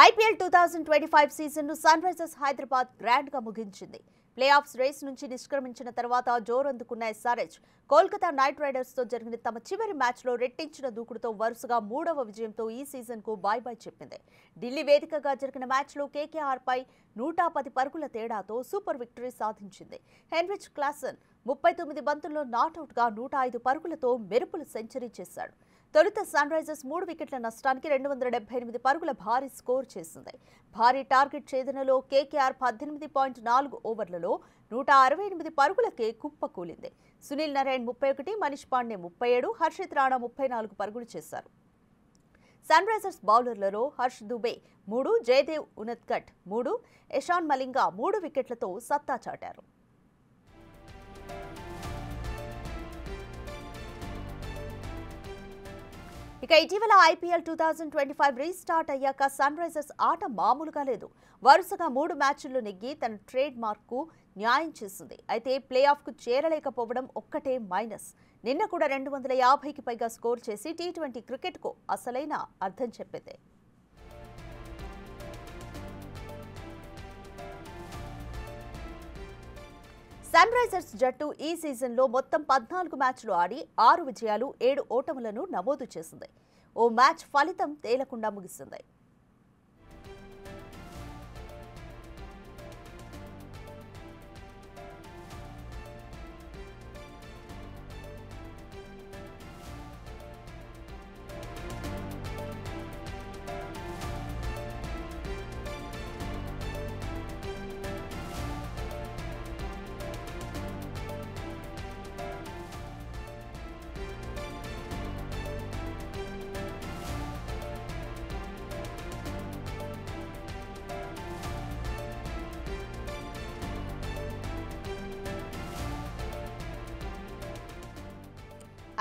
IPL 2025 season ను sun Risers Hyderabad grand గా ముగించింది. Play offs race నుంచి నిష్క్రమించిన తర్వాత జోరందుకున్న ఎస్ఆర్హెచ్ కోల్కతా నైట్ రైడర్స్ తో జరిగిన తమ చివరి మ్యాచ్ లో రెట్టించిన దూకుడుతో వరుసగా మూడవ విజయంతో ఈ సీజన్ కు బై బై చెప్పింది. ఢిల్లీ వేదికగా జరిగిన మ్యాచ్ లో కేకేఆర్ పై 110 పరుగుల తేడాతో సూపర్ విక్టరీ సాధించింది. హెన్రిచ్ క్లాసన్ 39 బంతుల్లో నాట్అవుట్ గా 105 పరుగులతో మెరుపులు సెంచరీ చేశాడు. తొలుత సన్ రైజర్స్ 3 వికెట్ల నష్టానికి 278 పరుగుల భారీ స్కోర్ చేసింది. భారీ టార్గెట్ ఛేదనలో కేకేఆర్ 18.4 ఓవర్లలో 168 పరుగులకే కుప్పకూలింది. సునీల్ నరైన్ 31, మనీష్ పాండే 37, హర్షిత్ రాణా 34 పరుగులు చేశారు. సన్ రైజర్స్ బౌలర్లలో హర్ష్ దుబే 3, జయదేవ్ ఉనద్కట్ 3, ఇషాన్ మలింగ 3 వికెట్లతో సత్తా చాటారు. ఇక ఇటీవల ఐపీఎల్ 2025 రీస్టార్ట్ అయ్యాక సన్ రైజర్స్ ఆట మామూలుగా లేదు. వరుసగా 3 మ్యాచ్ల్లో నెగ్గి తన ట్రేడ్ మార్క్ కు న్యాయం చేసింది. అయితే ప్లే ఆఫ్ కు చేరలేకపోవడం ఒక్కటే మైనస్. నిన్న కూడా 250కి పైగా స్కోర్ చేసి టీ20 క్రికెట్ కు అసలైన అర్థం చెప్పింది. సన్ రైజర్స్ జట్టు ఈ సీజన్లో మొత్తం 14 మ్యాచ్లు ఆడి 6 విజయాలు 7 ఓటములను నమోదు చేసింది. ఓ మ్యాచ్ ఫలితం తేలకుండా ముగిసింది.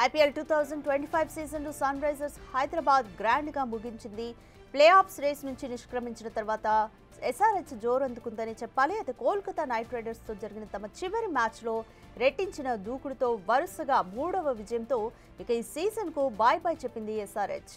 ఐపీఎల్ 2025 సీజన్ ను సన్ రైజర్స్ హైదరాబాద్ గ్రాండ్ గా ముగించింది. ప్లే ఆఫ్స్ రేస్ నుంచి నిష్క్రమించిన తర్వాత ఎస్ఆర్హెచ్ జోరందుకుందని చెప్పాలి. అయితే కోల్కతా నైట్ రైడర్స్ తో జరిగిన తమ చివరి మ్యాచ్ లో రెట్టించిన దూకుడుతో వరుసగా 3వ విజయంతో ఇక ఈ సీజన్ కు బై బై చెప్పింది ఎస్ఆర్హెచ్.